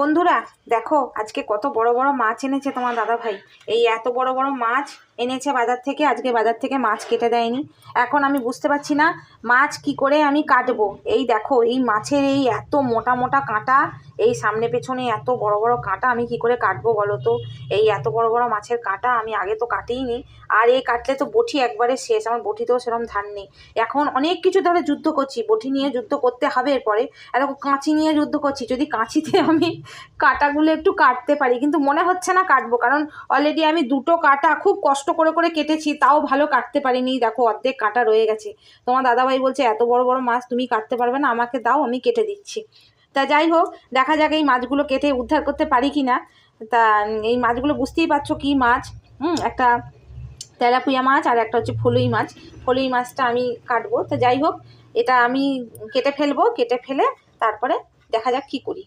বন্ধুরা দেখো আজকে কত বড় বড় মাছ এনেছে তোমার দাদা ভাই। এই এত বড় বড় মাছ এনেছে বাজার থেকে। আজকে বাজার থেকে মাছ কেটে দেয়নি। এখন আমি বুঝতে পারছি না মাছ কি করে আমি কাটবো। এই দেখো এই মাছের এই এত মোটা মোটা কাঁটা, এই সামনে পেছনে এত বড় বড় কাঁটা, আমি কি করে কাটবো বলো তো। এই এত বড় বড় মাছের কাঁটা আমি আগে তো কাটিনি। আর এই কাটলে তো বটি একবারে শেষ, আমার বটিতেও সেরকম ধার নেই। এখন অনেক কিছু ধরে যুদ্ধ করছি, বটি নিয়ে যুদ্ধ করতে হবে এরপরে। আর কাঁচি নিয়ে যুদ্ধ করছি, যদি কাঁচিতে আমি কাঁটাগুলো একটু কাটতে পারি, কিন্তু মনে হচ্ছে না কাটবো, কারণ অলরেডি আমি দুটো কাঁটা খুব কষ্ট করে করে কেটেছি, তাও ভালো কাটতে পারিনি। দেখো অর্ধেক কাঁটা রয়ে গেছে। তোমার দাদাভাই বলছে এত বড় বড় মাছ তুমি কাটতে পারবে না, আমাকে দাও আমি কেটে দিচ্ছি। তা যাই হোক, দেখা যাক এই মাছগুলো কেটে উদ্ধার করতে পারি কি না। তা এই মাছগুলো বুঝতেই পারছো কি মাছ। একটা তেলাপিয়া মাছ আর একটা হচ্ছে ফলুই মাছ। ফলুই মাছটা আমি কাটবো। তো যাই হোক, এটা আমি কেটে ফেলবো, কেটে ফেলে তারপরে দেখা যাক কি করি।